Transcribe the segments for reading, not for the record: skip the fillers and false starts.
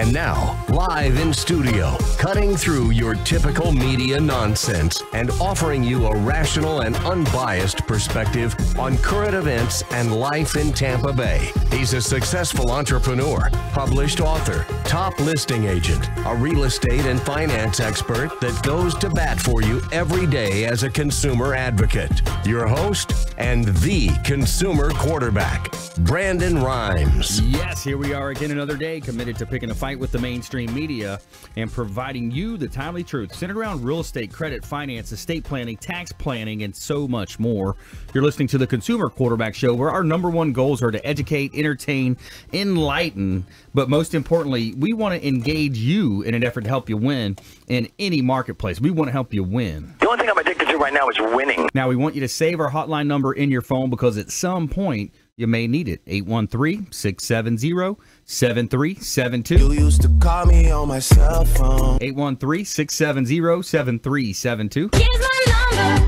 And now, live in studio, cutting through your typical media nonsense and offering you a rational and unbiased perspective on current events and life in Tampa Bay. He's a successful entrepreneur, published author, top listing agent, a real estate and finance expert that goes to bat for you every day as a consumer advocate. Your host and the consumer quarterback, Brandon Rhymes. Yes, here we are again another day, committed to picking a fight with the mainstream media and providing you the timely truth centered around real estate, credit, finance, estate planning, tax planning, and so much more. You're listening to the Consumer Quarterback Show, where our number one goals are to educate, entertain, enlighten, but most importantly, we want to engage you in an effort to help you win in any marketplace. We want to help you win. The only thing I'm addicted to right now is winning. Now, we want you to save our hotline number in your phone because at some point, you may need it. 813-670-7372. You used to call me on my cell phone. 813-670-7372. Here's my number,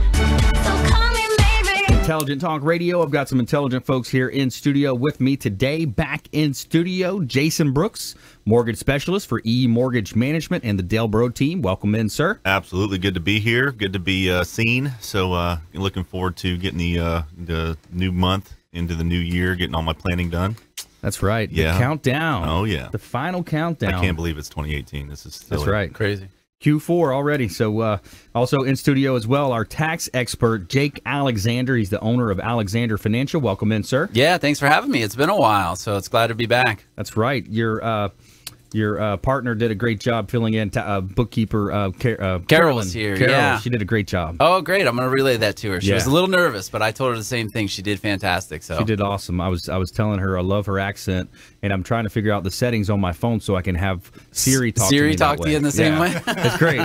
so call me, baby. Intelligent Talk Radio. I've got some intelligent folks here in studio with me today. Back in studio, Jason Brooks, mortgage specialist for E Mortgage Management and the Delbro team. Welcome in, sir. Absolutely. Good to be here. Good to be seen. So looking forward to getting the new month into the new year, getting all my planning done. That's right. Yeah. The countdown. Oh, yeah. The final countdown. I can't believe it's 2018. This is silly. That's right. Crazy. Q4 already. So also in studio as well, our tax expert, Jake Alexander. He's the owner of Alexander Financial. Welcome in, sir. Yeah, thanks for having me. It's been a while, so it's glad to be back. That's right. Your partner did a great job filling in. Bookkeeper Carol's here. Carol, yeah, she did a great job. Oh, great! I'm going to relay that to her. She Yeah. was a little nervous, but I told her the same thing. She did fantastic. So She did awesome. I was telling her I love her accent, and I'm trying to figure out the settings on my phone so I can have Siri talk to me that way. you in the same way. It's great.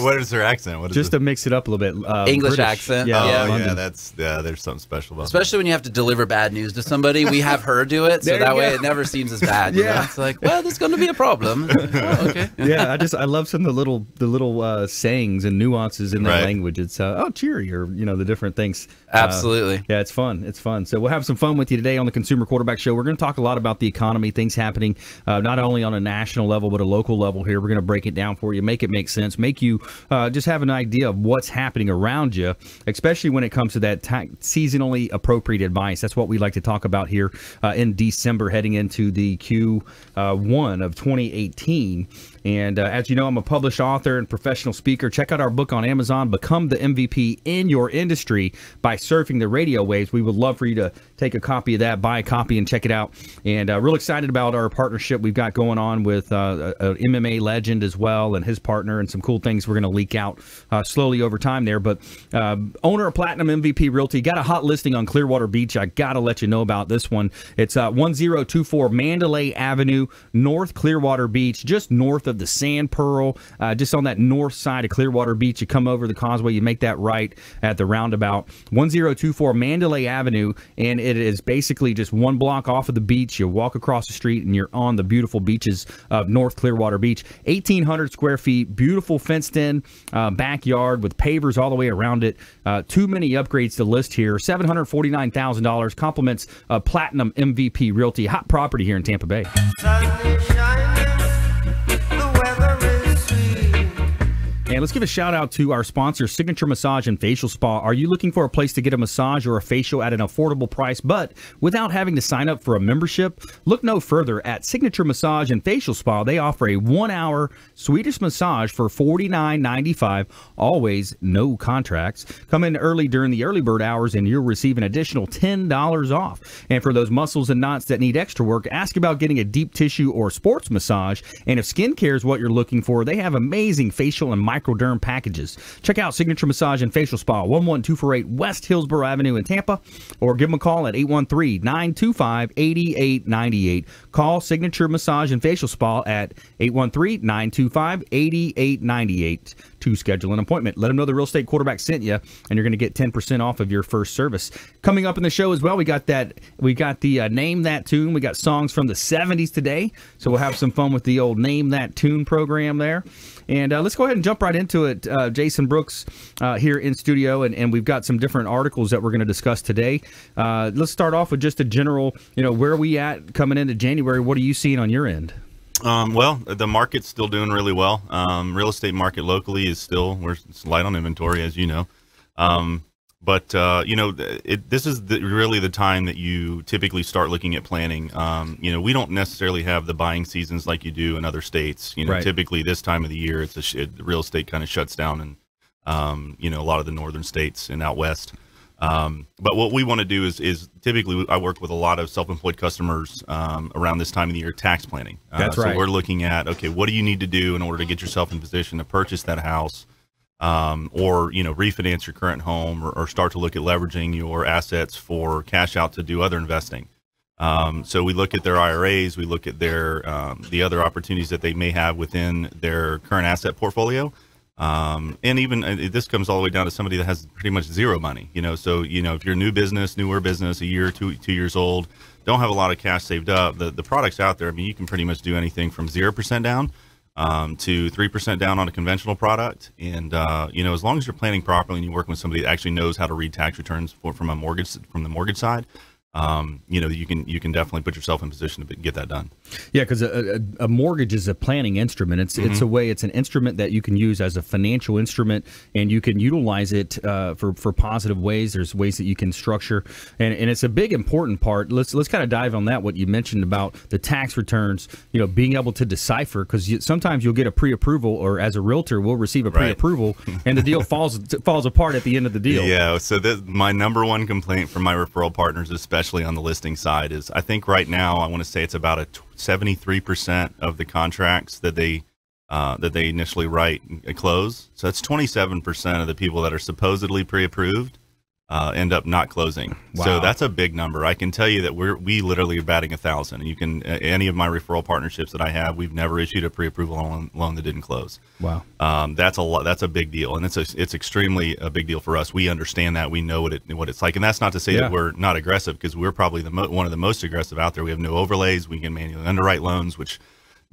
What is her accent? What is Just it? to mix it up a little bit. English British. accent. Yeah, Yeah. London. There's something special about Especially when you have to deliver bad news to somebody, we have her do it, so There you that way go. it never seems as bad. You Yeah. know? It's like, well, there's going to be a problem. Oh, okay. Yeah, I love some of the little sayings and nuances in that Right. language. It's cheery, or the different things. Absolutely. Yeah, it's fun. It's fun. So we'll have some fun with you today on the Consumer Quarterback Show. We're going to talk a lot about the economy, things happening not only on a national level but a local level here. We're going to break it down for you, make it make sense, make you just have an idea of what's happening around you, especially when it comes to that seasonally appropriate advice. That's what we like to talk about here in December, heading into the Q1 of 2018. And as you know, I'm a published author and professional speaker. Check out our book on Amazon, Become the MVP in Your Industry by Surfing the Radio Waves. We would love for you to take a copy of that, buy a copy, and check it out. And real excited about our partnership we've got going on with an MMA legend as well and his partner, and some cool things we're going to leak out slowly over time there. But owner of Platinum MVP Realty, got a hot listing on Clearwater Beach. I got to let you know about this one. It's 1024 Mandalay Avenue, North Clearwater Beach, just north of the Sand Pearl, just on that north side of Clearwater Beach. You come over the causeway, you make that right at the roundabout. 1024 Mandalay Avenue, and it is basically just one block off of the beach. You walk across the street and you're on the beautiful beaches of North Clearwater Beach. 1,800 square feet, beautiful fenced-in backyard with pavers all the way around it. Too many upgrades to list here. $749,000, compliments Platinum MVP Realty. Hot property here in Tampa Bay. And let's give a shout out to our sponsor, Signature Massage and Facial Spa. Are you looking for a place to get a massage or a facial at an affordable price, but without having to sign up for a membership? Look no further at Signature Massage and Facial Spa. They offer a 1-hour Swedish massage for $49.95. Always no contracts. Come in early during the early bird hours and you'll receive an additional $10 off. And for those muscles and knots that need extra work, ask about getting a deep tissue or sports massage. And if skincare is what you're looking for, they have amazing facial and microderm packages. Check out Signature Massage and Facial Spa, 11248 West Hillsborough Avenue in Tampa, or give them a call at 813-925-8898. Call Signature Massage and Facial Spa at 813-925-8898 to schedule an appointment. Let them know the Real Estate Quarterback sent you, and you're going to get 10% off of your first service. Coming up in the show as well, we got the Name That Tune. We got songs from the 70s today, so we'll have some fun with the old Name That Tune program there. And let's go ahead and jump right into it. Jason Brooks here in studio, and we've got some different articles that we're going to discuss today. Let's start off with just a general, where are we at coming into January? What are you seeing on your end? Well, the market's still doing really well. Real estate market locally is still, it's light on inventory, as you know. But this is really the time that you typically start looking at planning. We don't necessarily have the buying seasons like you do in other states. Right. Typically this time of the year, real estate kind of shuts down in, a lot of the northern states and out west. But what we want to do is typically I work with a lot of self-employed customers around this time of the year, tax planning. That's right. So we're looking at, okay, what do you need to do in order to get yourself in position to purchase that house, or refinance your current home, or start to look at leveraging your assets for cash out to do other investing. So we look at their IRAs, we look at their the other opportunities that they may have within their current asset portfolio. And even this comes all the way down to somebody that has pretty much zero money, so, if you're a newer business, a year or 2 years old, don't have a lot of cash saved up, the products out there, I mean, you can pretty much do anything from 0% down to 3% down on a conventional product. And, as long as you're planning properly and you're working with somebody that actually knows how to read tax returns from the mortgage side, you can definitely put yourself in position to get that done. Yeah, because a mortgage is a planning instrument. It's it's an instrument that you can use as a financial instrument, and you can utilize it for positive ways. There's ways that you can structure, and it's a big important part. Let's kind of dive on that. What you mentioned about the tax returns, being able to decipher, because sometimes you'll get a pre-approval, or as a realtor, we'll receive a pre-approval, and the deal falls apart at the end of the deal. Yeah. So my number one complaint from my referral partners, especially on the listing side, is I think right now I want to say it's about 73% of the contracts that they initially write and close. So that's 27% of the people that are supposedly pre-approved end up not closing. Wow. So that's a big number. I can tell you that we literally are batting 1,000. And you can any of my referral partnerships that I have, we've never issued a pre-approval loan that didn't close. Wow. That's a lot. That's a big deal, and it's extremely a big deal for us. We understand that. We know what it's like, and that's not to say that we're not aggressive, because we're probably one of the most aggressive out there. We have no overlays. We can manually underwrite loans, which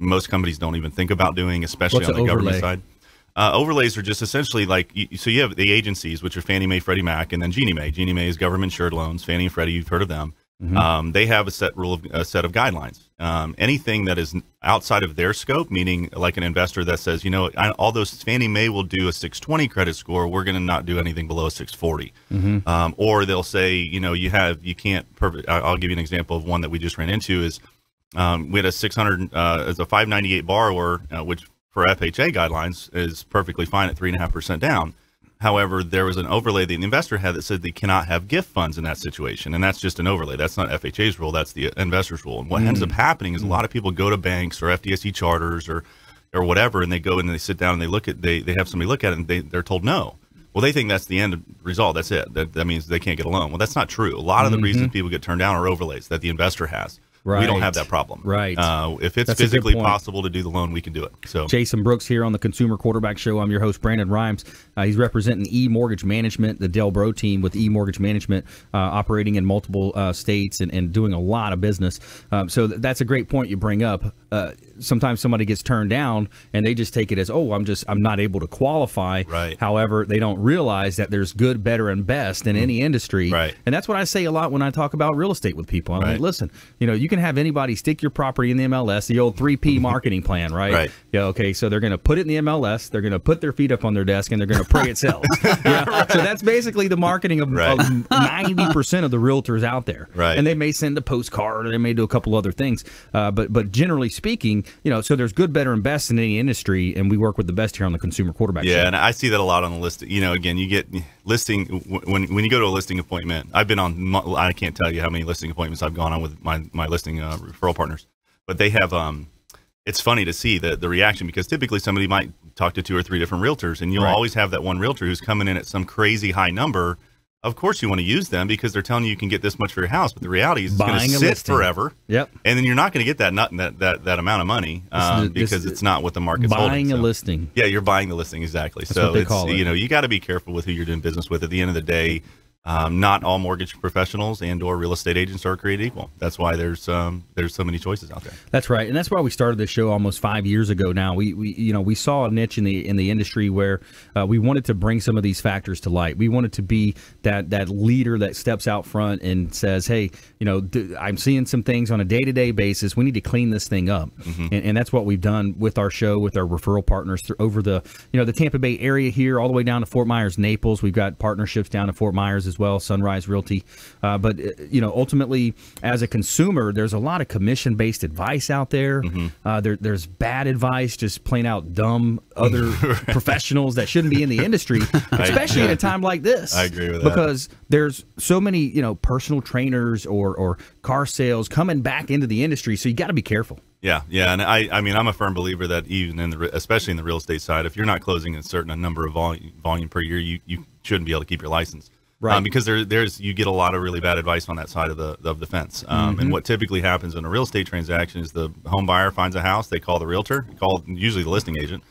most companies don't even think about doing, especially on the government side. Overlays are just essentially like, so you have the agencies, which are Fannie Mae, Freddie Mac, and then Ginnie Mae. Ginnie Mae is government insured loans. Fannie and Freddie, you've heard of them. Mm-hmm. They have a set of guidelines. Anything that is outside of their scope, meaning like an investor that says, although Fannie Mae will do a 620 credit score, we're going to not do anything below a 640. Mm-hmm. Or they'll say, you can't. I'll give you an example of one that we just ran into. Is we had a 600 as a 598 borrower, which for FHA guidelines is perfectly fine at 3.5% down. However, there was an overlay that the investor had that said they cannot have gift funds in that situation, and that's just an overlay. That's not FHA's rule. That's the investor's rule. And what ends up happening is a lot of people go to banks or FDIC charters or whatever, and they go and they sit down and they have somebody look at it, and they're told no. Well, they think that's the end result. That's it. That means they can't get a loan. Well, that's not true. A lot of the reasons people get turned down are overlays that the investor has. Right. We don't have that problem. Right. If it's physically possible to do the loan, we can do it. So, Jason Brooks here on the Consumer Quarterback Show. I'm your host, Brandon Rhymes. He's representing eMortgage Management, the Delbro team with eMortgage Management, operating in multiple states and doing a lot of business. So that's a great point you bring up. Sometimes somebody gets turned down and they just take it as, I'm not able to qualify. Right. However, they don't realize that there's good, better, and best in any industry. Right. And that's what I say a lot when I talk about real estate with people. I'm like, listen, you can have anybody stick your property in the MLS, the old 3P marketing plan, right? Right. Yeah. Okay. So they're going to put it in the MLS. They're going to put their feet up on their desk and they're going to pray it sells. Right. So that's basically the marketing of 90% of the realtors out there. Right. And they may send a postcard or they may do a couple other things. But generally speaking, so there's good, better, and best in any industry, and we work with the best here on the Consumer Quarterback Show. Yeah, and I see that a lot on the list. Again, you get listing when you go to a listing appointment. I've been on. I can't tell you how many listing appointments I've gone on with my listing referral partners, but they have. It's funny to see the reaction, because typically somebody might talk to 2 or 3 different realtors, and you'll always have that one realtor who's coming in at some crazy high number. Of course you want to use them because they're telling you can get this much for your house, but the reality is it's going to sit forever. Yep. And then you're not going to get that amount of money because it's not what the market's holding. Buying a listing. Yeah, you're buying the listing, exactly. That's what they call it. You got to be careful with who you're doing business with. At the end of the day, not all mortgage professionals and/or real estate agents are created equal. That's why there's so many choices out there. That's right, and that's why we started this show almost 5 years ago. Now we saw a niche in the industry where we wanted to bring some of these factors to light. We wanted to be that leader that steps out front and says, "Hey, I'm seeing some things on a day-to-day basis. We need to clean this thing up," and that's what we've done with our show, with our referral partners over the Tampa Bay area here, all the way down to Fort Myers, Naples. We've got partnerships down to Fort Myers as well, Sunrise Realty. But ultimately, as a consumer, there's a lot of commission-based advice out there. There's bad advice, just plain out dumb other professionals that shouldn't be in the industry, especially in a time like this. I agree with that. Because there's so many personal trainers or car sales coming back into the industry, so you got to be careful. Yeah, and I mean, I'm a firm believer that even especially in the real estate side, if you're not closing a certain number of volume per year, you shouldn't be able to keep your license. Right. Because you get a lot of really bad advice on that side of the fence. And what typically happens in a real estate transaction is the home buyer finds a house, they call the realtor, usually the listing agent,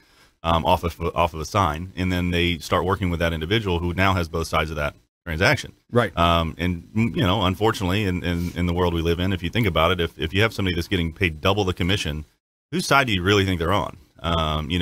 off of a sign, and then they start working with that individual who now has both sides of that transaction. Right. And unfortunately, in the world we live in, if you think about it, if you have somebody that's getting paid double the commission, whose side do you really think they're on?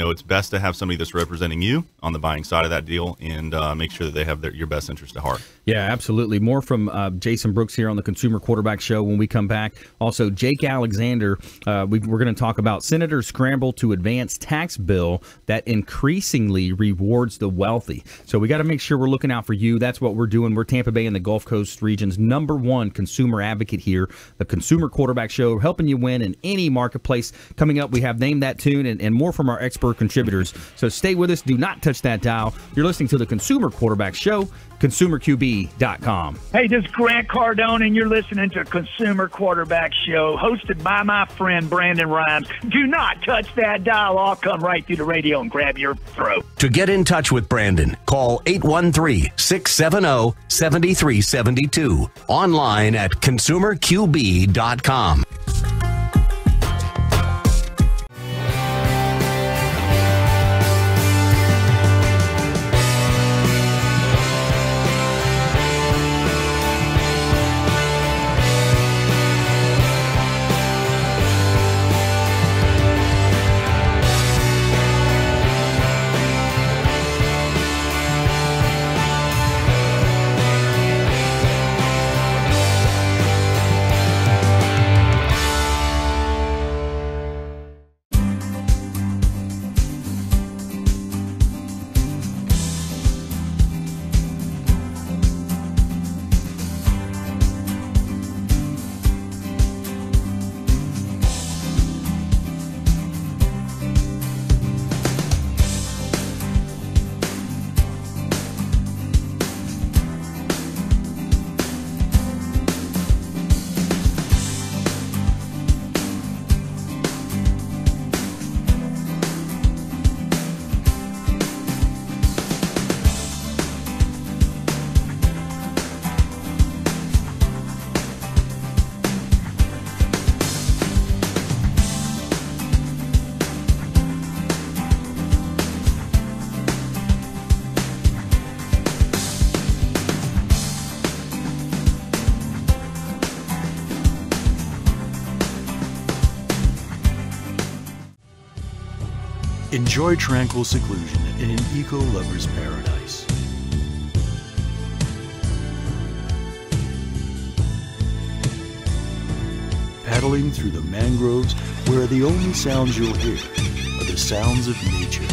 It's best to have somebody that's representing you on the buying side of that deal and make sure that they have your best interest at heart. Yeah, absolutely. More from Jason Brooks here on the Consumer Quarterback Show when we come back. Also, Jake Alexander, we're going to talk about Senators' scramble to advance tax bill that increasingly rewards the wealthy. So we got to make sure we're looking out for you. That's what we're doing. We're Tampa Bay and the Gulf Coast region's #1 consumer advocate here, the Consumer Quarterback Show, helping you win in any marketplace. Coming up, we have Name That Tune and more from our expert contributors. So stay with us. Do not touch that dial. You're listening to the Consumer Quarterback Show, ConsumerQB.com. Hey, this is Grant Cardone, and you're listening to Consumer Quarterback Show, hosted by my friend Brandon Rhymes. Do not touch that dial. I'll come right through the radio and grab your throat. To get in touch with Brandon, call 813-670-7372. Online at ConsumerQB.com. Enjoy tranquil seclusion in an eco-lover's paradise. Paddling through the mangroves where the only sounds you'll hear are the sounds of nature.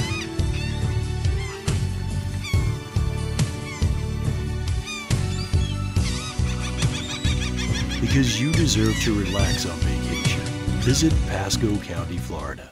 Because you deserve to relax on vacation, visit Pasco County, Florida.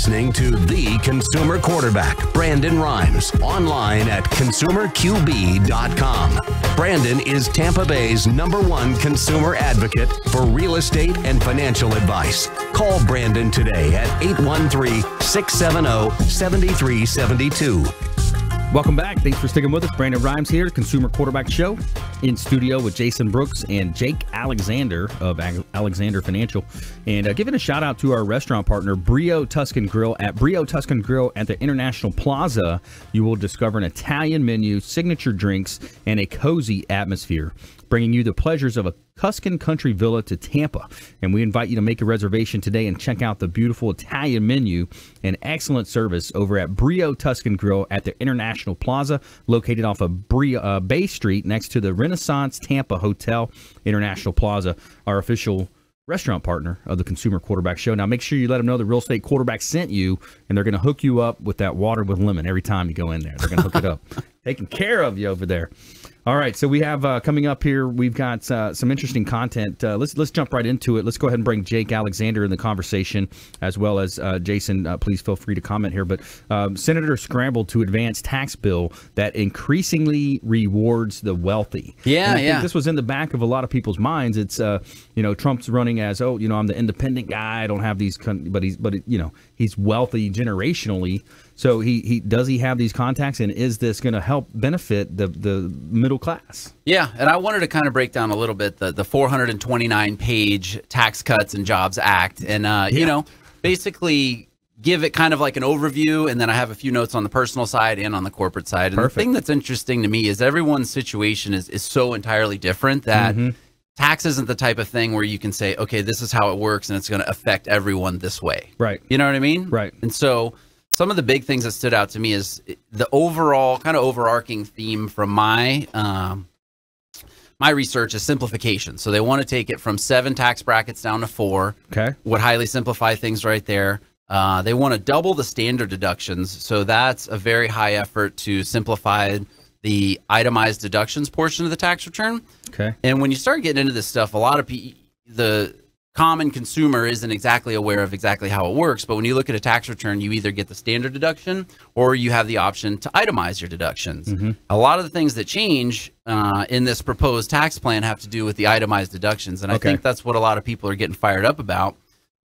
listening to the consumer quarterback, Brandon Rhymes, online at consumerqb.com. Brandon is Tampa Bay's #1 consumer advocate for real estate and financial advice. Call Brandon today at 813-670-7372. Welcome back. Thanks for sticking with us. Brandon Rhymes here, Consumer Quarterback Show, in studio with Jason Brooks and Jake Alexander of Alexander Financial. And giving a shout out to our restaurant partner, Brio Tuscan Grill. At Brio Tuscan Grill at the International Plaza, you will discover an Italian menu, signature drinks, and a cozy atmosphere, bringing you the pleasures of a Tuscan country villa to Tampa. And we invite you to make a reservation today and check out the beautiful Italian menu and excellent service over at Brio Tuscan Grill at the International Plaza, located off of Bay Street next to the Renaissance Tampa Hotel. International Plaza, our official restaurant partner of the Consumer Quarterback Show. Now, make sure you let them know the Real Estate Quarterback sent you, and they're going to hook you up with that water with lemon every time you go in there. They're going to hook it up. Taking care of you over there. All right, so we have coming up here, we've got some interesting content. Let's jump right into it. Let's go ahead and bring Jake Alexander in the conversation, as well as Jason. Please feel free to comment here. But senators scrambled to advance tax bill that increasingly rewards the wealthy. Yeah, and I think this was in the back of a lot of people's minds. It's Trump's running as, I'm the independent guy. I don't have these, but he's wealthy generationally. So he have these contacts, and is this going to help benefit the middle class? Yeah, and I wanted to kind of break down a little bit the 429-page Tax Cuts and Jobs Act, and basically give it kind of like an overview, and then I have a few notes on the personal side and on the corporate side. And Perfect. The thing that's interesting to me is everyone's situation is so entirely different that tax isn't the type of thing where you can say, okay, this is how it works, and it's going to affect everyone this way. Right. You know what I mean? Right. And so some of the big things that stood out to me is the overall kind of overarching theme from my research is simplification. So they want to take it from 7 tax brackets down to 4. Okay. Would highly simplify things right there. They want to double the standard deductions. So that's a very high effort to simplify the itemized deductions portion of the tax return. Okay. And when you start getting into this stuff, a lot of the common consumer isn't exactly aware of exactly how it works, but when you look at a tax return, you either get the standard deduction or you have the option to itemize your deductions. A lot of the things that change in this proposed tax plan have to do with the itemized deductions, and I think that's what a lot of people are getting fired up about,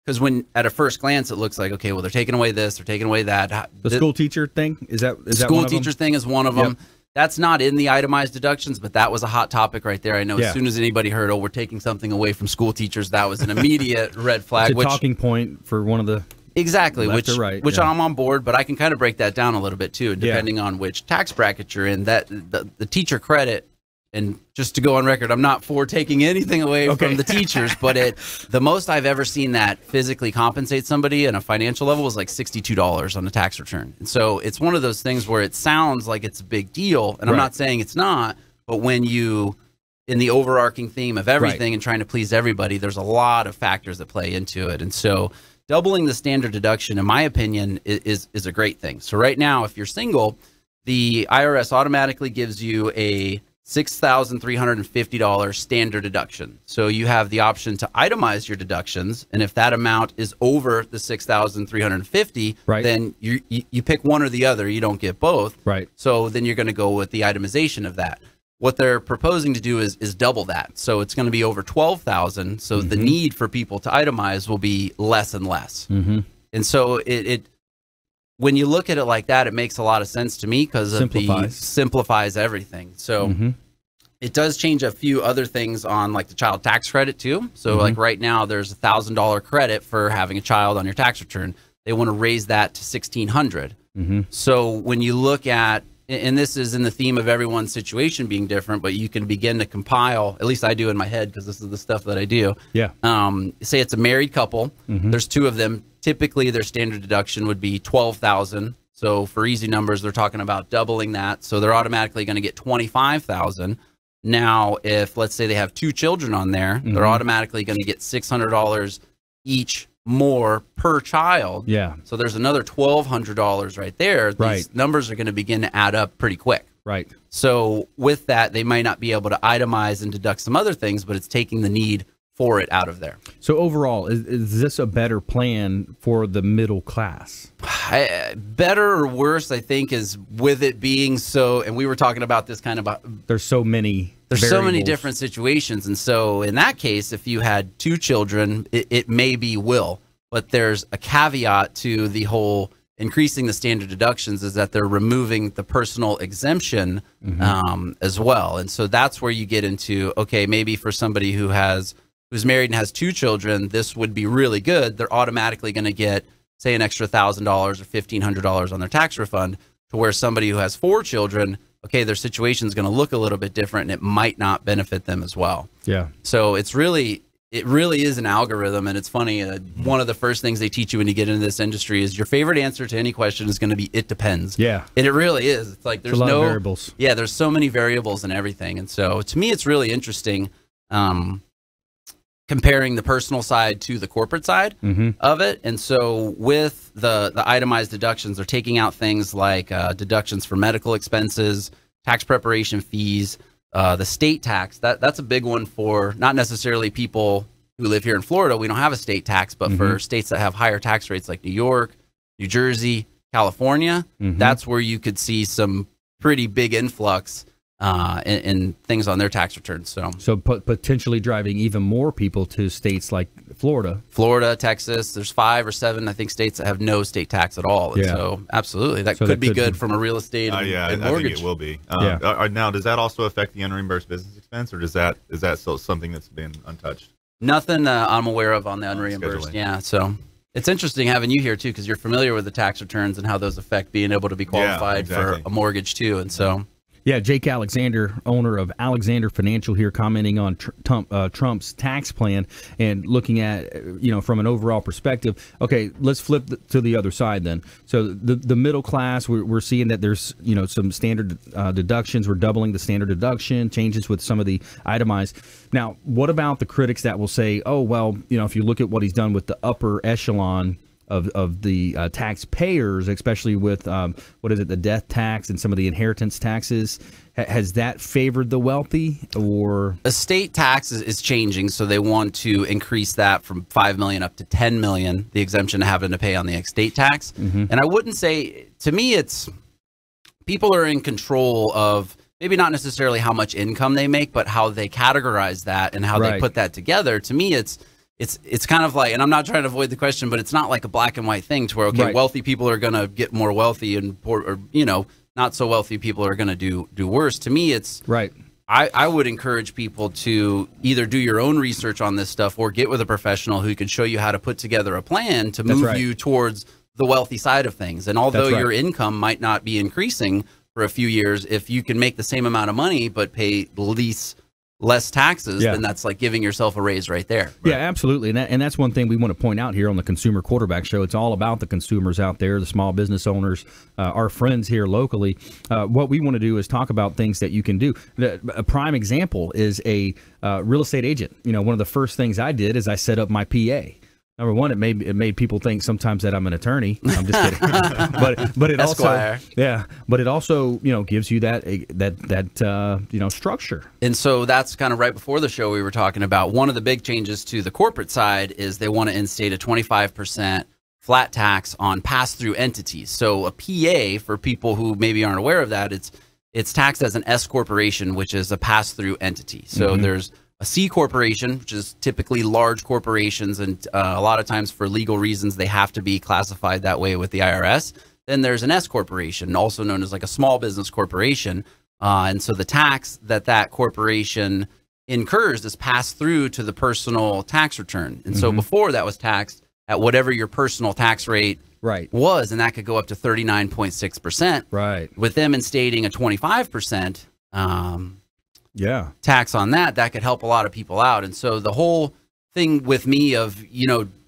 because when at a first glance it looks like, okay, well, they're taking away this, they're taking away that. The school teacher thing, is that school one of teacher them? thing is one of them. That's not in the itemized deductions, but that was a hot topic right there. I know as soon as anybody heard, we're taking something away from school teachers, that was an immediate red flag. It's a talking point for one of the exactly, left or right, which I'm on board, but I can kind of break that down a little bit too, depending on which tax bracket you're in. That the teacher credit, and just to go on record, I'm not for taking anything away from the teachers, but the most I've ever seen that physically compensate somebody in a financial level was like $62 on the tax return. And so it's one of those things where it sounds like it's a big deal, and I'm not saying it's not, but when you, in the overarching theme of everything and trying to please everybody, there's a lot of factors that play into it. And so doubling the standard deduction, in my opinion, is a great thing. So right now, if you're single, the IRS automatically gives you a $6,350 standard deduction. So you have the option to itemize your deductions, and if that amount is over the $6,350, then you pick one or the other. You don't get both. Right. So then you're going to go with the itemization of that. What they're proposing to do is double that. So it's going to be over $12,000. So the need for people to itemize will be less and less. And so it when you look at it like that, it makes a lot of sense to me because it simplifies everything. So it does change a few other things on like the child tax credit too. So like right now there's a $1,000 credit for having a child on your tax return. They want to raise that to $1,600. So when you look at, and this is in the theme of everyone's situation being different, but you can begin to compile, at least I do in my head because this is the stuff that I do. Say it's a married couple. There's 2 of them. Typically, their standard deduction would be $12,000. So for easy numbers, they're talking about doubling that. So they're automatically going to get $25,000. Now, if let's say they have 2 children on there, they're automatically going to get $600 each more per child. So there's another $1,200 right there. These numbers are going to begin to add up pretty quick. So with that, they might not be able to itemize and deduct some other things, but it's taking the need for it out of there. So overall, is this a better plan for the middle class? Better or worse, I think, is with it being so, and we were talking about this kind of, there's so many different situations. And so in that case, if you had 2 children, it maybe will, but there's a caveat to the whole increasing the standard deductions is that they're removing the personal exemption as well. And so that's where you get into, okay, maybe for somebody who's married and has 2 children, this would be really good. They're automatically going to get, say, an extra $1,000 or $1,500 on their tax refund, to where somebody who has 4 children, okay, their situation is going to look a little bit different, and it might not benefit them as well. Yeah. So it really is an algorithm, and it's funny. One of the first things they teach you when you get into this industry is your favorite answer to any question is going to be, it depends. Yeah. And it really is. It's like there's a lot no of variables. Yeah, there's so many variables and everything. And so to me, it's really interesting comparing the personal side to the corporate side of it. And so with the itemized deductions, they're taking out things like deductions for medical expenses, tax preparation fees, the state tax. That's a big one for not necessarily people who live here in Florida. We don't have a state tax, but for states that have higher tax rates like New York, New Jersey, California, that's where you could see some pretty big influx in things on their tax returns. So potentially driving even more people to states like Florida, Texas. There's 5 or 7, I think, states that have no state tax at all. And so absolutely, that could be good from a real estate and mortgage. I think it will be. Now, does that also affect the unreimbursed business expense, or is that still something that's been untouched? Nothing I'm aware of on the unreimbursed. Yeah, so it's interesting having you here too, because you're familiar with the tax returns and how those affect being able to be qualified for a mortgage too, and so. Yeah, Jake Alexander, owner of Alexander Financial here, commenting on Trump's tax plan and looking at, from an overall perspective. Okay, let's flip to the other side then. So the middle class, we're seeing that there's, some standard deductions. We're doubling the standard deduction, changes with some of the itemized. Now, what about the critics that will say, oh, well, if you look at what he's done with the upper echelon of the taxpayers, especially with the death tax and some of the inheritance taxes, has that favored the wealthy? Or estate tax is changing, so they want to increase that from $5 million up to $10 million, the exemption having to pay on the estate tax. And I wouldn't say, to me, it's people are in control of maybe not necessarily how much income they make, but how they categorize that and how they put that together. To me, it's kind of like, and I'm not trying to avoid the question, but it's not like a black and white thing to where, wealthy people are going to get more wealthy and poor, or, not so wealthy people are going to do worse. To me, it's I would encourage people to either do your own research on this stuff or get with a professional who can show you how to put together a plan to move you towards the wealthy side of things. And although your income might not be increasing for a few years, if you can make the same amount of money but pay less taxes, then that's like giving yourself a raise right there. Yeah, absolutely. And that's one thing we want to point out here on the Consumer Quarterback Show. It's all about the consumers out there, the small business owners, our friends here locally. What we want to do is talk about things that you can do. A prime example is a real estate agent. One of the first things I did is I set up my PA. Number one, it made people think sometimes that I'm an attorney. I'm just kidding, but it Esquire. also gives you that structure. And so that's kind of right before the show we were talking about. One of the big changes to the corporate side is they want to instate a 25% flat tax on pass-through entities. So a PA, for people who maybe aren't aware of that, it's taxed as an S corporation, which is a pass-through entity. So there's a C corporation, which is typically large corporations, and a lot of times for legal reasons they have to be classified that way with the IRS. Then there's an S corporation, also known as like a small business corporation, and so the tax that corporation incurs is passed through to the personal tax return. And so before, that was taxed at whatever your personal tax rate was, and that could go up to 39.6%. Right. With them instating a 25%. Tax on that could help a lot of people out. And so the whole thing with me of,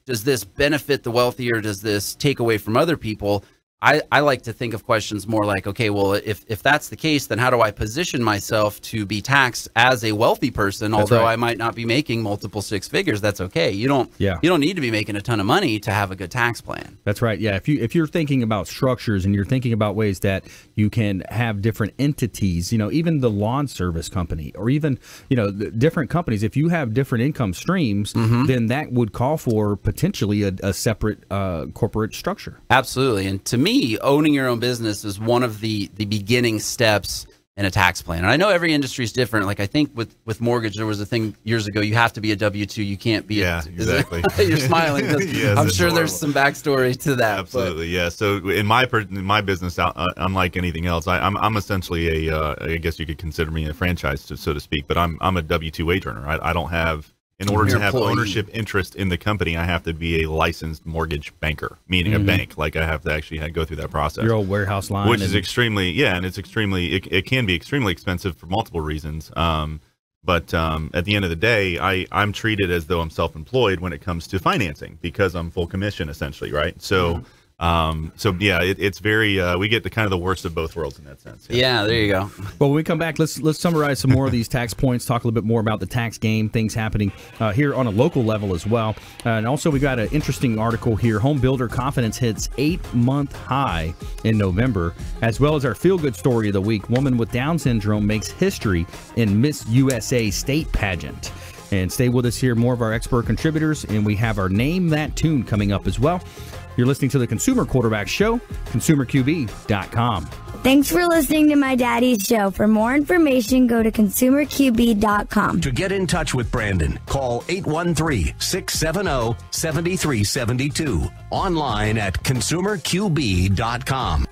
does this benefit the wealthy or does this take away from other people? I like to think of questions more like, okay, well, if that's the case, then how do I position myself to be taxed as a wealthy person? Although I might not be making multiple six figures, that's okay. You don't need to be making a ton of money to have a good tax plan. That's right. Yeah. If you're thinking about structures and you're thinking about ways that you can have different entities, even the lawn service company or even, different companies, if you have different income streams, then that would call for potentially a separate corporate structure. Absolutely. And to me, owning your own business is one of the beginning steps in a tax plan. And I know every industry is different. Like I think with mortgage, there was a thing years ago, you have to be a W-2. You can't be exactly. You're smiling. Yes, I'm sure there's some backstory to that. Absolutely, yeah. So in my business, unlike anything else, I'm essentially I guess you could consider me a franchise, so to speak, but I'm a W-2 wage earner. I don't have... In order to have ownership interest in the company, I have to be a licensed mortgage banker, meaning a bank. Like I have to actually go through that process. Your old warehouse line. Which is extremely, and it's extremely, it can be extremely expensive for multiple reasons. But at the end of the day, I'm treated as though I'm self-employed when it comes to financing because I'm full commission essentially, right? So... it's very we get the kind of the worst of both worlds in that sense. Yeah, there you go. Well, when we come back, let's summarize some more of these tax points, talk a little bit more about the tax game, things happening here on a local level as well. And also we got an interesting article here. Home builder confidence hits 8-month high in November, as well as our feel-good story of the week. Woman with Down syndrome makes history in Miss USA state pageant. And stay with us here, more of our expert contributors, and we have our Name That Tune coming up as well. You're listening to the Consumer Quarterback Show, consumerqb.com. Thanks for listening to my daddy's show. For more information, go to consumerqb.com. To get in touch with Brandon, call 813-670-7372. Online at consumerqb.com.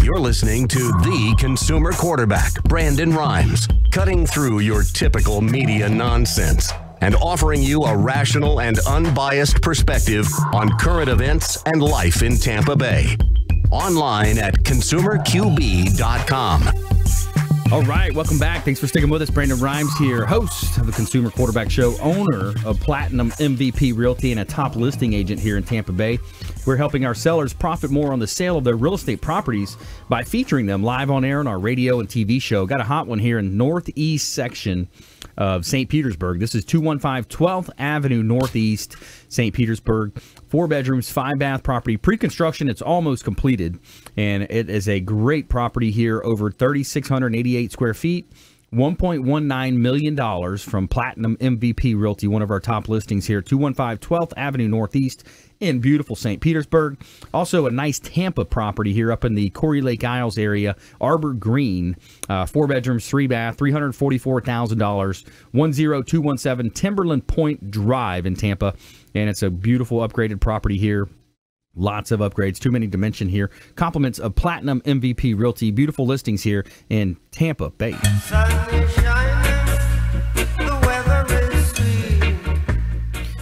You're listening to the Consumer Quarterback, Brandon Rhymes, cutting through your typical media nonsense and offering you a rational and unbiased perspective on current events and life in Tampa Bay. Online at consumerqb.com. All right, welcome back. Thanks for sticking with us. Brandon Rhymes here, host of the Consumer Quarterback Show, owner of Platinum MVP Realty, and a top listing agent here in Tampa Bay. We're helping our sellers profit more on the sale of their real estate properties by featuring them live on air on our radio and TV show. Got a hot one here in Northeast section of St. Petersburg. This is 215 12th Avenue Northeast, St. Petersburg. 4 bedrooms, 5-bath property. Pre-construction, it's almost completed. And it is a great property here, over 3,688 square feet. $1.19 million from Platinum MVP Realty, one of our top listings here. 215 12th Avenue Northeast in beautiful St. Petersburg. Also a nice Tampa property here up in the Corey Lake Isles area. Arbor Green, 4 bedrooms, 3-bath, $344,000. 10217 Timberland Point Drive in Tampa. And it's a beautiful upgraded property here. Lots of upgrades, too many to mention here. Compliments of Platinum MVP Realty. Beautiful listings here in Tampa Bay.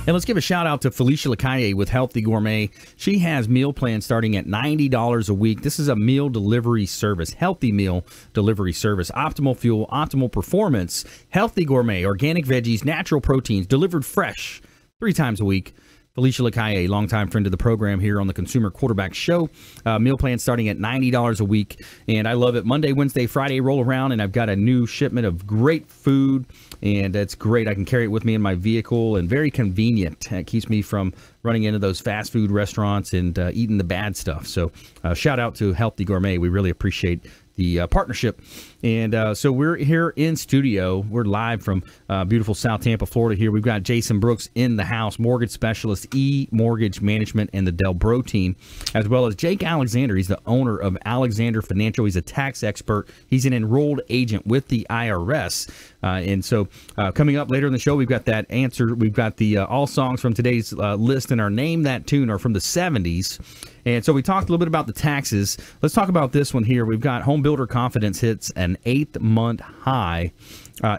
And let's give a shout out to Felicia Lacaille with Healthy Gourmet. She has meal plans starting at $90 a week. This is a meal delivery service, healthy meal delivery service. Optimal fuel, optimal performance. Healthy Gourmet, organic veggies, natural proteins, delivered fresh 3 times a week. Felicia Lacaille, longtime friend of the program here on the Consumer Quarterback Show. Meal plan starting at $90 a week. And I love it. Monday, Wednesday, Friday roll around, and I've got a new shipment of great food. And that's great. I can carry it with me in my vehicle, and very convenient. It keeps me from running into those fast food restaurants and eating the bad stuff. So shout out to Healthy Gourmet. We really appreciate the partnership. And so we're here in studio. We're live from beautiful South Tampa, Florida here. We've got Jason Brooks in the house, mortgage specialist, E-Mortgage Management, and the Delbro team, as well as Jake Alexander. He's the owner of Alexander Financial. He's a tax expert. He's an enrolled agent with the IRS. And so coming up later in the show, we've got that answer. We've got the all songs from today's list, and our Name That Tune are from the 70s. And so we talked a little bit about the taxes. Let's talk about this one here. We've got home builder confidence hits an 8th-month high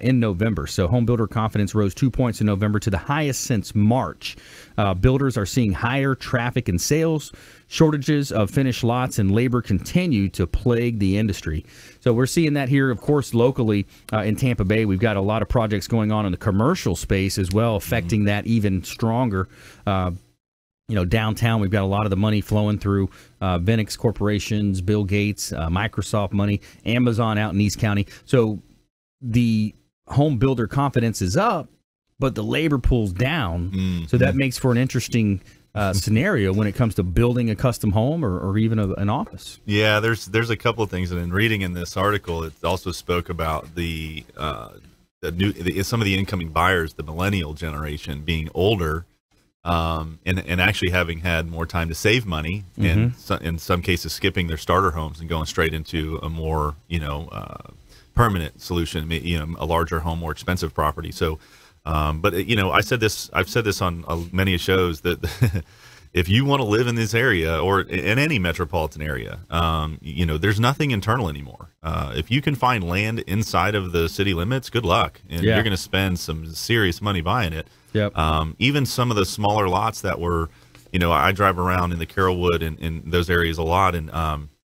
in November. So home builder confidence rose 2 points in November to the highest since March. Builders are seeing higher traffic and sales. Shortages of finished lots and labor continue to plague the industry. So we're seeing that here, of course, locally in Tampa Bay. We've got a lot of projects going on in the commercial space as well, affecting that even stronger. Downtown, we've got a lot of the money flowing through Venix corporations, Bill Gates, Microsoft money, Amazon out in East County. So the home builder confidence is up, but the labor pool's down. So that makes for an interesting scenario when it comes to building a custom home or even an office. Yeah, there's a couple of things. And in reading in this article, it also spoke about some of the incoming buyers, the millennial generation, being older. And actually having had more time to save money, and in some cases skipping their starter homes and going straight into a more permanent solution, a larger home, more expensive property. So, but I've said this on many shows that if you want to live in this area or in any metropolitan area, there's nothing internal anymore. If you can find land inside of the city limits, good luck, and you're going to spend some serious money buying it. Yep. Even some of the smaller lots that were, I drive around in the Carrollwood and in those areas a lot, and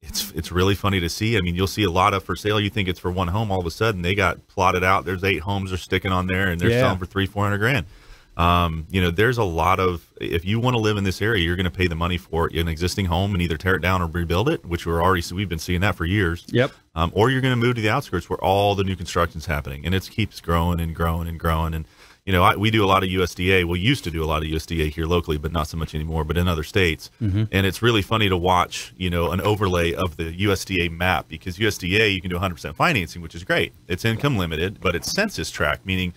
it's really funny to see. I mean, you'll see a lot of for sale. You think it's for one home, all of a sudden they got plotted out. There's 8 homes are sticking on there, and they're selling for $300,000-400,000. There's a lot of, if you want to live in this area, you're going to pay the money for an existing home and either tear it down or rebuild it, which we've been seeing that for years. Yep. Or you're going to move to the outskirts where all the new construction's happening, and it keeps growing and growing and growing. And we do a lot of USDA. We used to do a lot of USDA here locally, but not so much anymore, but in other states. And it's really funny to watch, an overlay of the USDA map, because USDA, you can do 100% financing, which is great. It's income limited, but it's census tracked, meaning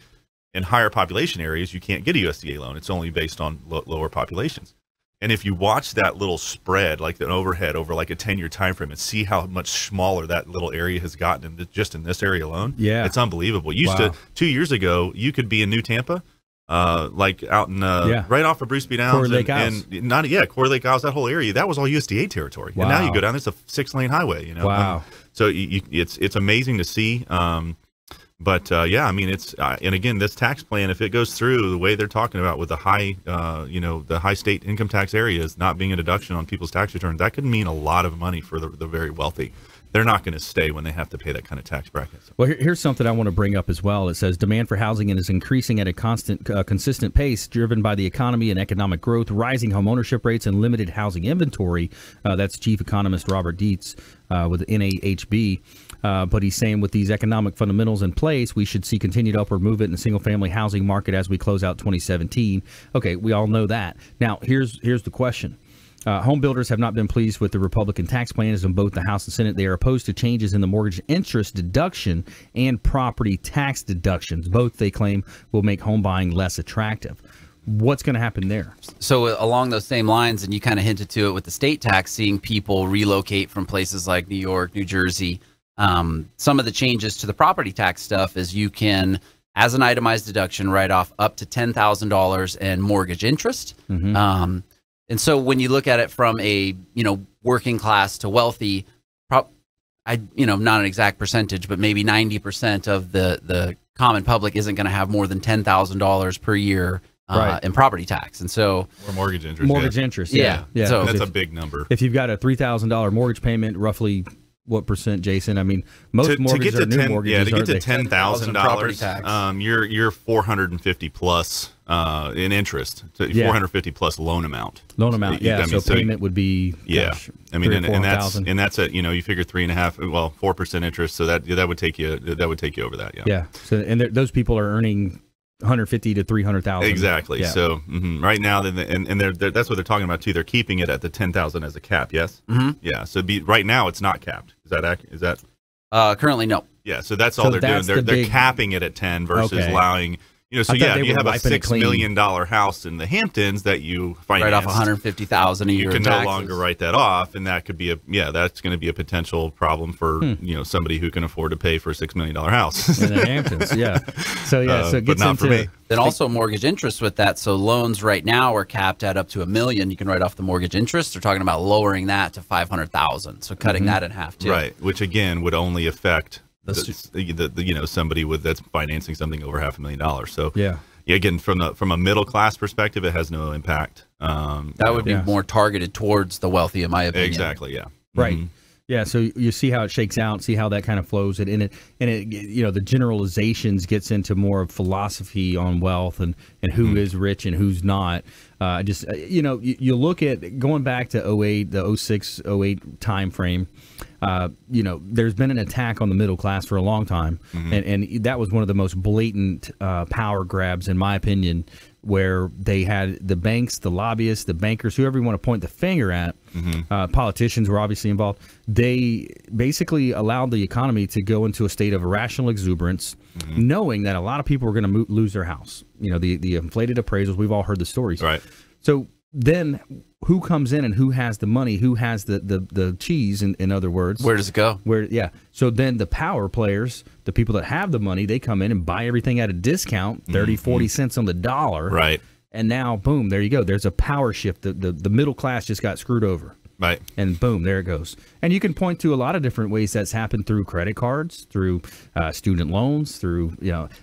in higher population areas, you can't get a USDA loan. It's only based on lower populations. And if you watch that little spread, like an overhead over like a 10-year time frame, and see how much smaller that little area has gotten just in this area alone, it's unbelievable. Used to 2 years ago, you could be in New Tampa, like out in right off of Bruce B. Downs, Corey Lake Isles, Corey Lake Isles, that whole area, that was all USDA territory. And now you go down, it's a 6-lane highway. So it's amazing to see. But I mean, it's and again, this tax plan, if it goes through the way they're talking about with the high, the high state income tax areas not being a deduction on people's tax returns, that could mean a lot of money for the very wealthy. They're not going to stay when they have to pay that kind of tax bracket. Well, here's something I want to bring up as well. It says demand for housing is increasing at a consistent pace, driven by the economy and economic growth, rising home ownership rates, and limited housing inventory. That's Chief Economist Robert Dietz with NAHB. But he's saying with these economic fundamentals in place, we should see continued upward movement in the single-family housing market as we close out 2017. Okay, we all know that. Now, here's the question. Home builders have not been pleased with the Republican tax plans in both the House and Senate. They are opposed to changes in the mortgage interest deduction and property tax deductions. Both, they claim, will make home buying less attractive. What's going to happen there? So along those same lines, and you kind of hinted to it with the state tax, seeing people relocate from places like New York, New Jersey. Some of the changes to the property tax stuff is you can, as an itemized deduction, write off up to $10,000 in mortgage interest. And so when you look at it from a, working class to wealthy, not an exact percentage, but maybe 90% of the common public isn't going to have more than $10,000 per year in property tax. And so, or mortgage interest. Mortgage interest. Yeah. So that's a big number. If you've got a $3,000 mortgage payment, roughly what percent, Jason? I mean, most mortgages are new mortgages. To get to $10,000, you're 450 plus in interest. So 450 plus loan amount. Loan amount, so payment would be and that's at you figure 4% interest. So that would take you over that. Yeah. So those people are earning 150 to 300,000. Exactly. Yeah. So right now, that's what they're talking about too. They're keeping it at the 10,000 as a cap. Yes. Yeah. So right now it's not capped. Is that accurate? Is that currently no? Yeah. So that's all they're doing. They're capping it at 10 versus allowing. So you have a $6 million house in the Hamptons that you finance. Right off $150,000 a year. You can no longer write that off, and that could be that's going to be a potential problem for somebody who can afford to pay for a $6 million house in the Hamptons. So it gets into. For me. Then also mortgage interest with that. So loans right now are capped at up to $1 million. You can write off the mortgage interest. They're talking about lowering that to $500,000. So cutting that in half too. Right, which again would only affect somebody that's financing something over $500,000. So again, from a middle class perspective, it has no impact. That would be more targeted towards the wealthy, in my opinion. Exactly. Yeah. Right. Yeah, so you see how it shakes out, see how that kind of flows, and the generalizations gets into more of philosophy on wealth and who is rich and who's not. You look at going back to 08, the 06, 08 time frame. There's been an attack on the middle class for a long time, and that was one of the most blatant power grabs, in my opinion, where they had the banks, the lobbyists, the bankers, whoever you want to point the finger at, politicians were obviously involved. They basically allowed the economy to go into a state of irrational exuberance, knowing that a lot of people were going to lose their house. The inflated appraisals, we've all heard the stories. Right. So then who comes in and who has the money, who has the cheese, in other words? Where does it go? So then the power players, the people that have the money, they come in and buy everything at a discount, 30, 40 cents on the dollar. Right. And now, boom, there you go. There's a power shift. The middle class just got screwed over. Right. And boom, there it goes. And you can point to a lot of different ways that's happened through credit cards, through student loans, through,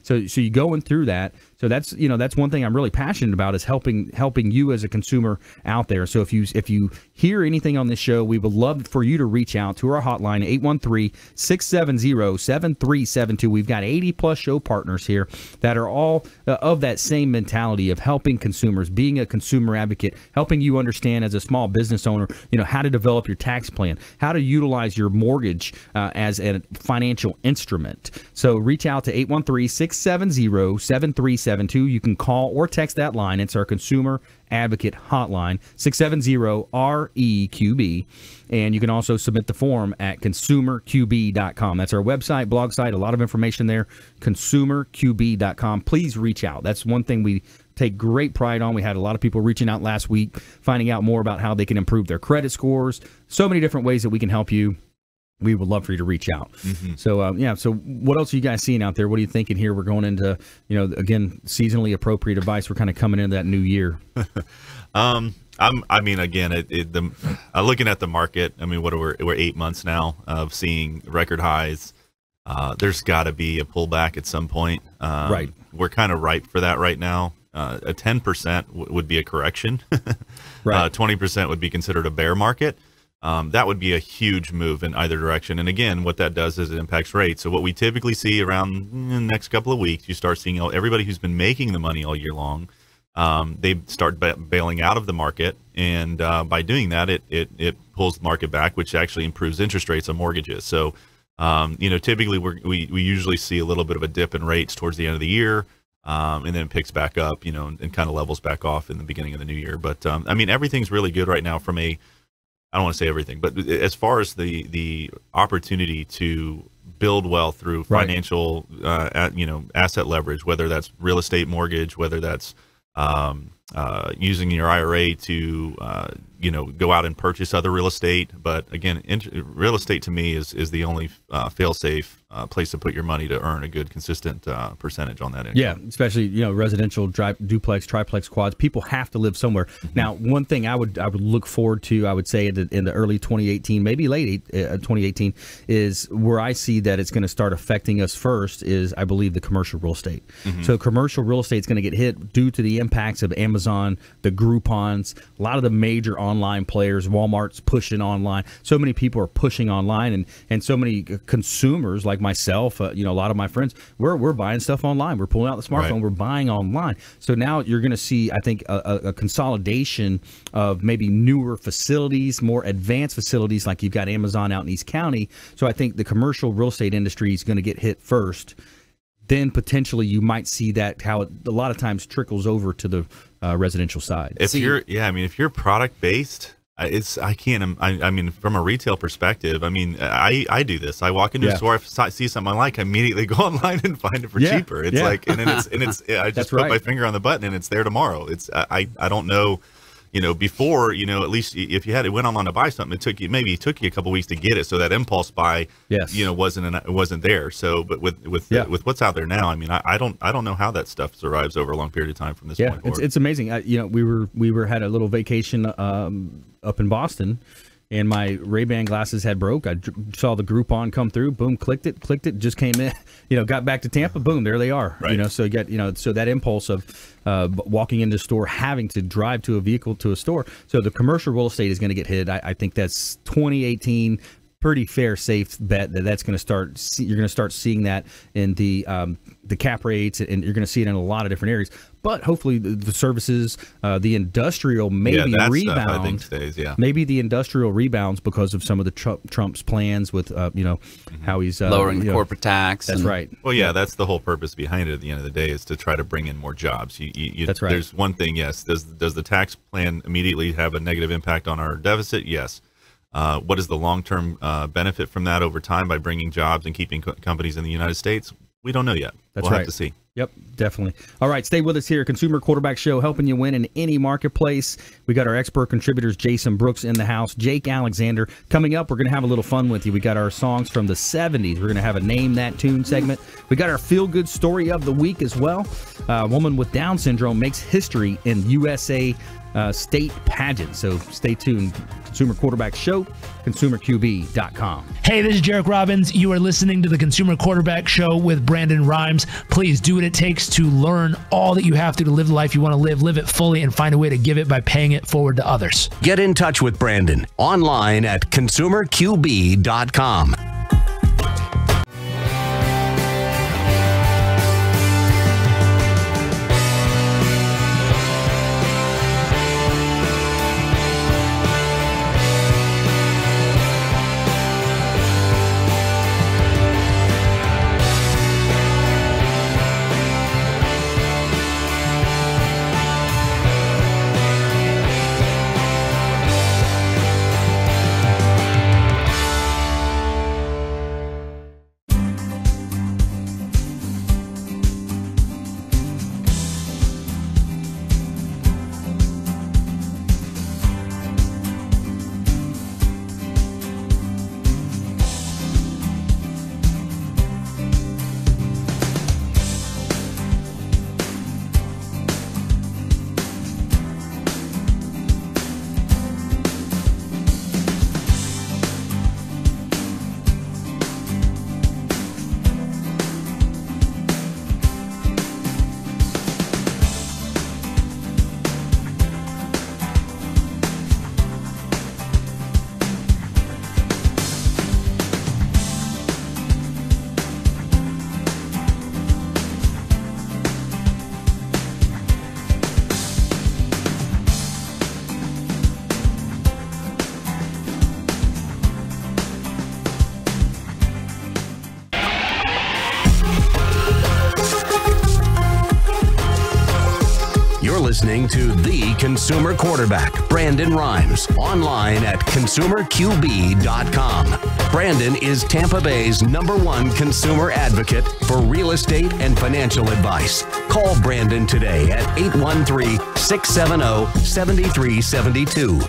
so you going through that. So that's one thing I'm really passionate about is helping you as a consumer out there. So if you hear anything on this show, we would love for you to reach out to our hotline, 813-670-7372. We've got 80 plus show partners here that are all of that same mentality of helping consumers, being a consumer advocate, helping you understand as a small business owner, how to develop your tax plan, how to utilize your mortgage as a financial instrument. So reach out to 813-670-7372. You can call or text that line. It's our consumer advocate hotline, 670-REQB. And you can also submit the form at consumerqb.com. That's our website, blog site, a lot of information there, consumerqb.com. Please reach out. That's one thing we take great pride on. We had a lot of people reaching out last week, finding out more about how they can improve their credit scores. So many different ways that we can help you. We would love for you to reach out. So, so what else are you guys seeing out there? What are you thinking here? We're going into, again, seasonally appropriate advice. We're kind of coming into that new year. Looking at the market, we're 8 months now of seeing record highs. There's got to be a pullback at some point. Right. We're kind of ripe for that right now. A 10% would be a correction. Right. 20% would be considered a bear market. That would be a huge move in either direction. And again, what that does is it impacts rates. So what we typically see around the next couple of weeks, you start seeing everybody who's been making the money all year long, they start bailing out of the market. And by doing that, it pulls the market back, which actually improves interest rates on mortgages. So Typically we usually see a little bit of a dip in rates towards the end of the year, and then it picks back up, and kind of levels back off in the beginning of the new year. But everything's really good right now from I don't want to say everything, but as far as the opportunity to build wealth through financial, asset leverage, whether that's real estate mortgage, whether that's using your IRA to, go out and purchase other real estate. But again, real estate to me is the only fail-safe place to put your money to earn a good, consistent percentage on that income. Yeah, especially residential, duplex, triplex, quads. People have to live somewhere. Now, one thing I would look forward to, I would say in the early 2018, maybe late 2018, is where I see that it's going to start affecting us first is, I believe, the commercial real estate. So commercial real estate is going to get hit due to the impacts of Amazon, the Groupons, a lot of the major online players. Walmart's pushing online. So many people are pushing online, and so many consumers like myself, a lot of my friends, we're buying stuff online. We're pulling out the smartphone. We're buying online. So now you're going to see, I think, a consolidation of maybe newer facilities, more advanced facilities, like you've got Amazon out in East County. So I think the commercial real estate industry is going to get hit first. Then potentially you might see that how it a lot of times trickles over to the residential side. If you're product based, from a retail perspective, I do this. I walk into a store, if I see something I like, I immediately go online and find it for cheaper. It's I just put my finger on the button and it's there tomorrow. I don't know. Before, at least if you went online to buy something, it took you a couple weeks to get it. So that impulse buy, wasn't there. So, but with what's out there now, I don't know how that stuff survives over a long period of time from this point forward. It's amazing. We had a little vacation up in Boston, and my Ray-Ban glasses had broke. I saw the Groupon come through. Boom, clicked it, just came in. Got back to Tampa. Boom, there they are. Right. So you got so that impulse of walking into the store, having to drive to a vehicle to a store. So the commercial real estate is going to get hit. I think that's 2018. Pretty fair, safe bet that's going to start. You're going to start seeing that in the cap rates, and you're going to see it in a lot of different areas. But hopefully, the services, the industrial maybe rebound. Stuff I think stays. Maybe the industrial rebounds because of some of the Trump's plans with how he's lowering the corporate tax. That's right. Well, that's the whole purpose behind it. At the end of the day, is to try to bring in more jobs. That's right. There's one thing. Yes. Does the tax plan immediately have a negative impact on our deficit? Yes. What is the long-term benefit from that over time by bringing jobs and keeping companies in the United States? We don't know yet. We'll have to see. Yep, definitely. All right, stay with us here. Consumer Quarterback Show, helping you win in any marketplace. We got our expert contributors, Jason Brooks in the house, Jake Alexander. Coming up, we're going to have a little fun with you. We got our songs from the 70s. We're going to have a Name That Tune segment. We got our feel-good story of the week as well. A woman with Down syndrome makes history in USA state pageant. So stay tuned. Consumer Quarterback Show, consumerqb.com. Hey, this is Jarek Robbins. You are listening to the Consumer Quarterback Show with Brandon Rhymes. Please do what it takes to learn all that you have to live the life you want to live it fully, and find a way to give it by paying it forward to others. Get in touch with Brandon online at consumerqb.com. listening to the Consumer Quarterback, Brandon Rhymes, online at consumerqb.com. Brandon is Tampa Bay's #1 consumer advocate for real estate and financial advice. Call Brandon today at 813-670-7372.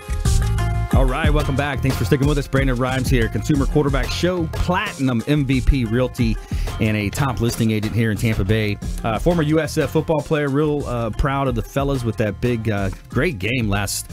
All right, welcome back. Thanks for sticking with us. Brandon Rhymes here, Consumer Quarterback Show, Platinum MVP Realty, and a top listing agent here in Tampa Bay. Former USF football player, real proud of the fellas with that big, great game last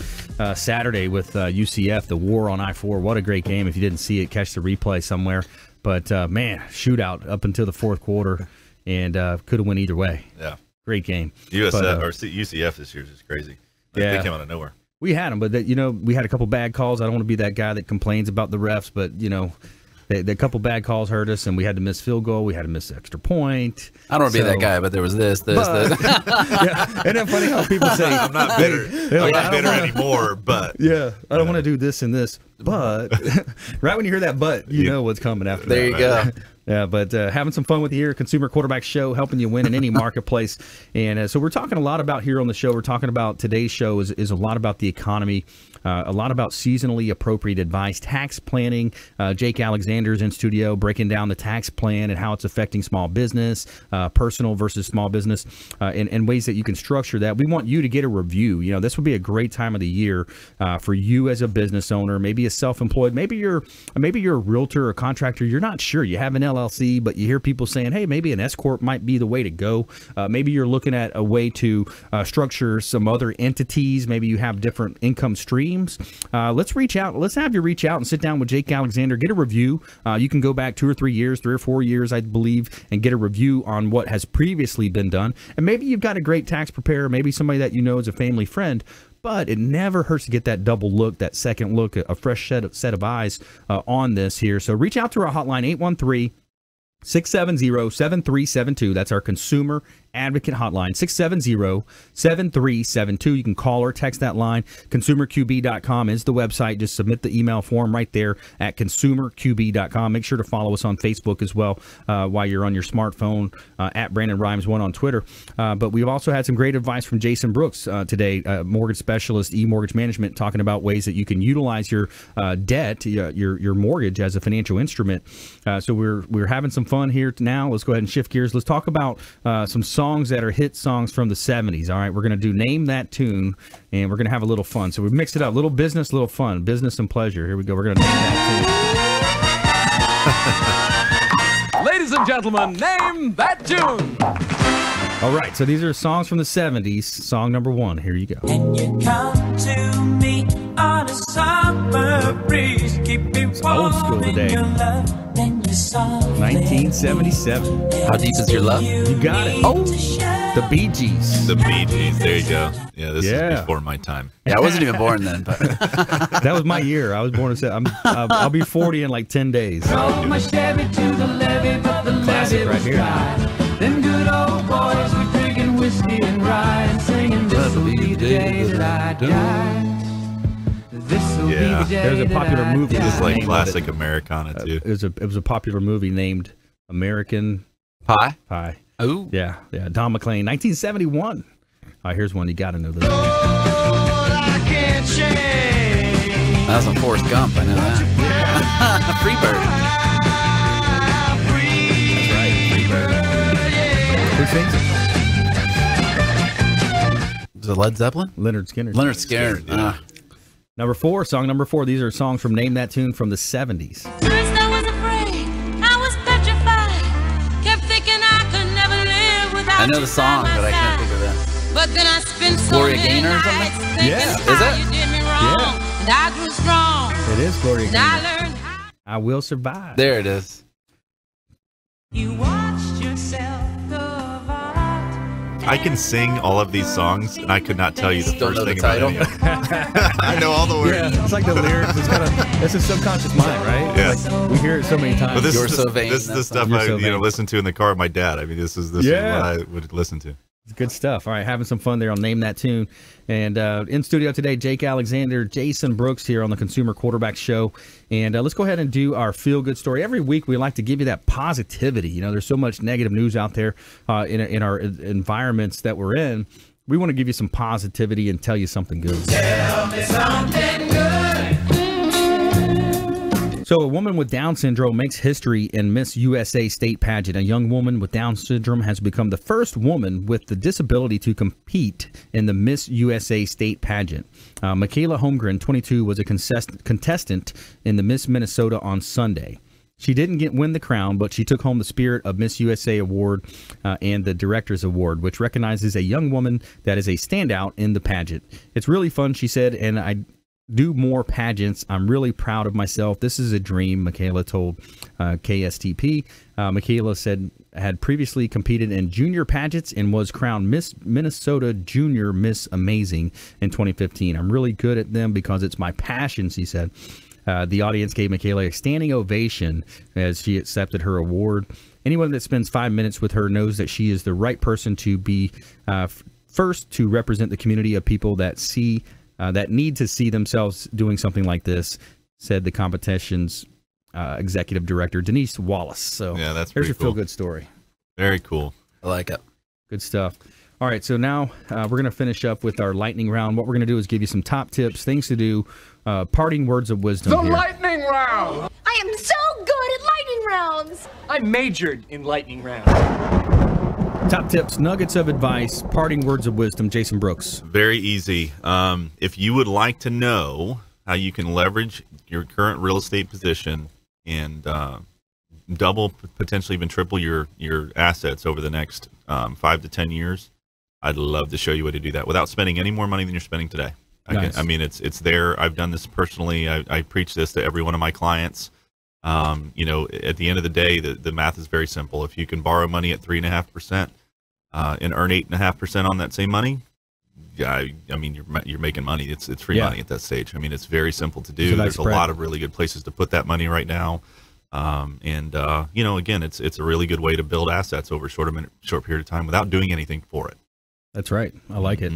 Saturday with UCF, the War on I-4. What a great game. If you didn't see it, catch the replay somewhere. But, man, shootout up until the fourth quarter, and could have went either way. Yeah. Great game. UCF this year is just crazy. They came out of nowhere. We had them, but we had a couple bad calls. I don't want to be that guy that complains about the refs, but the couple bad calls hurt us, and we had to miss field goal. We had to miss extra point. I don't want to be that guy, but there was this. Yeah, isn't it funny how people say I'm not bitter. I'm not bitter anymore, but I don't want to do this and this, but right when you hear that, but you know what's coming after. There that. you go. Yeah, but having some fun with you here, Consumer Quarterback Show, helping you win in any marketplace. And so we're talking a lot about here on the show. We're talking about today's show is a lot about the economy, a lot about seasonally appropriate advice, tax planning. Jake Alexander's in studio breaking down the tax plan and how it's affecting small business, personal versus small business, and ways that you can structure that. We want you to get a review. This would be a great time of the year for you as a business owner, maybe a self-employed, maybe you're a realtor or contractor. You're not sure. You have an LLC, but you hear people saying, hey, maybe an S Corp might be the way to go. Maybe you're looking at a way to structure some other entities. Maybe you have different income streams. Let's reach out. Let's have you reach out and sit down with Jake Alexander, get a review. You can go back 2 or 3 years, 3 or 4 years, I believe, and get a review on what has previously been done. And maybe you've got a great tax preparer, maybe somebody that you know is a family friend. But it never hurts to get that double look, that second look, a fresh set of eyes on this here. So reach out to our hotline, 813-670-7372. That's our Consumer Advocate Hotline, 670-7372. You can call or text that line. ConsumerQB.com is the website. Just submit the email form right there at ConsumerQB.com. Make sure to follow us on Facebook as well while you're on your smartphone, at Brandon Rhymes 1 on Twitter. But we've also had some great advice from Jason Brooks today, mortgage specialist, eMortgage Management, talking about ways that you can utilize your debt, your mortgage as a financial instrument. So we're having some fun here now. Let's go ahead and shift gears. Let's talk about some songs that are hit songs from the 70s. All right, we're going to do Name That Tune, and we're going to have a little fun. So we mixed it up, little business, little fun, business and pleasure. Here we go. We're going to name that tune. Ladies and gentlemen, name that tune. All right, so these are songs from the 70s. Song number 1. Here you go. Can you come to me on a summer breeze? Keep me old school today. 1977. How deep is your love? You got it. Oh, the Bee Gees. The Bee Gees. There you go. Yeah, this is before my time. Yeah, I wasn't even born then. But that was my year. I was born in I'll be 40 in like 10 days. Drove my Chevy to the levee, but the levee was dry. Them good old boys were drinking whiskey and rye and singing, "This will be the day that I die." There's a popular movie. This is like classic Americana too. It was a popular movie named American Pie. Oh, yeah. Don McLean, 1971. Here's one you got to know this. That was on Forrest Gump. I know that. Freebird. Who sings it? Is it Led Zeppelin? Leonard Skinner. Leonard Skinner. Number 4, song number 4. These are songs from Name That Tune from the 70s. First I was afraid, I was petrified, kept thinking I could never live without. I know the song, but I can't think of that. But then I spent so Gloria many Gaynor or something? nights thinking Yeah. how Is it? you did me wrong, and I grew strong. It is Gloria And I Gaynor. learned I Will Survive. There it is. You watched yourself go apart. I can sing all of these songs, and I could not tell you the Don't first know the thing about title? any of them. I know all the words. Yeah, it's like the lyrics. It's a subconscious mind, right? Yeah. Like, we hear it so many times. But this You're is so the, vain, this is the that's stuff You're I so vain. listen to in the car with my dad. I mean, this is what I would listen to. It's good stuff. All right, having some fun there on Name That Tune. And in studio today, Jake Alexander, Jason Brooks here on the Consumer Quarterback Show. And let's go ahead and do our feel-good story. Every week, we like to give you that positivity. There's so much negative news out there in our environments that we're in. We want to give you some positivity and tell you something good. Tell me something good. So a woman with Down syndrome makes history in Miss USA state pageant. A young woman with Down syndrome has become the first woman with the disability to compete in the Miss USA state pageant. Michaela Holmgren, 22, was a contestant in the Miss Minnesota on Sunday. She didn't win the crown, but she took home the Spirit of Miss USA Award and the Director's Award, which recognizes a young woman that is a standout in the pageant. It's really fun, she said, and I do more pageants. I'm really proud of myself. This is a dream, Michaela told KSTP. Michaela said had previously competed in junior pageants and was crowned Miss Minnesota Junior Miss Amazing in 2015. I'm really good at them because it's my passion, she said. The audience gave Michaela a standing ovation as she accepted her award. Anyone that spends 5 minutes with her knows that she is the right person to be first to represent the community of people that that need to see themselves doing something like this, said the competition's executive director, Denise Wallace. So yeah, that's here's your cool. feel-good story. Very cool. I like it. Good stuff. All right, so now we're going to finish up with our lightning round. What we're going to do is give you some top tips, things to do, parting words of wisdom The here. lightning round! I am so good at lightning rounds! I majored in lightning round. Top tips, nuggets of advice, parting words of wisdom. Jason Brooks. Very easy. If you would like to know how you can leverage your current real estate position and double, potentially even triple your assets over the next 5 to 10 years, I'd love to show you how to do that without spending any more money than you're spending today. Nice. I mean, it's there. I've done this personally. I preach this to every one of my clients. You know, at the end of the day, the math is very simple. If you can borrow money at 3.5% and earn 8.5% on that same money, yeah, I mean, you're making money. It's free money at that stage. I mean, it's very simple to do. There's a lot of really good places to put that money right now. You know, again, it's a really good way to build assets over a short period of time without doing anything for it. That's right. I like it.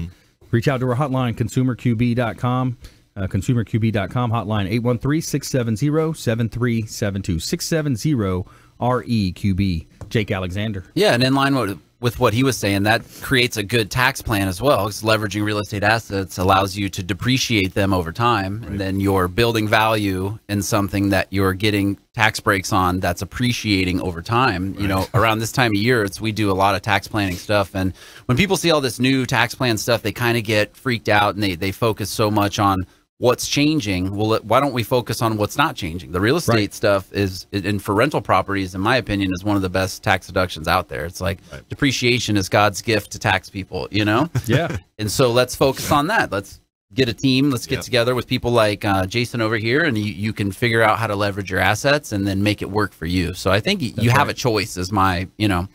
Reach out to our hotline, consumerqb.com. consumerqb.com hotline 813-670-7372 670-REQB. Jake Alexander. Yeah, and in line with what he was saying, that creates a good tax plan as well, because leveraging real estate assets allows you to depreciate them over time, and then you're building value in something that you're getting tax breaks on that's appreciating over time. You know, around this time of year, we do a lot of tax planning stuff, and when people see all this new tax plan stuff, they kind of get freaked out, and they focus so much on what's changing. Well, why don't we focus on what's not changing? The real estate stuff is, and for rental properties, in my opinion, is one of the best tax deductions out there. It's like depreciation is God's gift to tax people, you know? Yeah. And so let's focus on that. Let's get a team. Let's get together with people like Jason over here, and you can figure out how to leverage your assets and then make it work for you. So I think you have a choice is my, you know.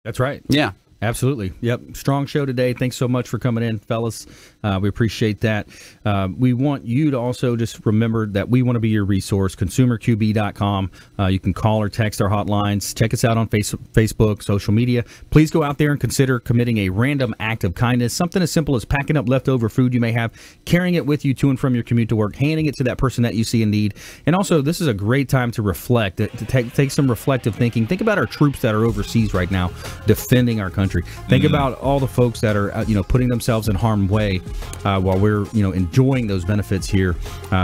That's right. Yeah. Absolutely. Yep. Strong show today. Thanks so much for coming in, fellas. We appreciate that. We want you to also just remember that we want to be your resource, consumerqb.com. You can call or text our hotlines. Check us out on Facebook, social media. Please go out there and consider committing a random act of kindness, something as simple as packing up leftover food you may have, carrying it with you to and from your commute to work, handing it to that person that you see in need. And also, this is a great time to reflect, to take some reflective thinking. Think about our troops that are overseas right now defending our country. Think about all the folks that are, putting themselves in harm's way while we're, enjoying those benefits here.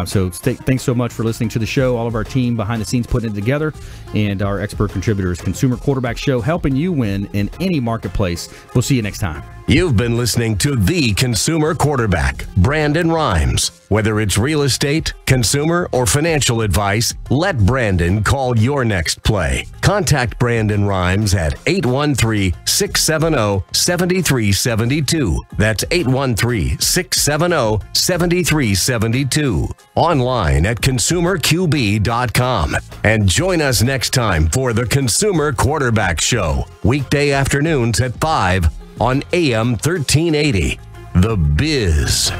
So thanks so much for listening to the show. All of our team behind the scenes putting it together, and our expert contributors, Consumer Quarterback Show, helping you win in any marketplace. We'll see you next time. You've been listening to the Consumer Quarterback, Brandon Rhymes. Whether it's real estate, consumer, or financial advice, let Brandon call your next play. Contact Brandon Rhymes at 813-670-7372. That's 813-670-7372. Online at consumerqb.com. And join us next time for the Consumer Quarterback Show, weekday afternoons at 5 on AM 1380. The Biz.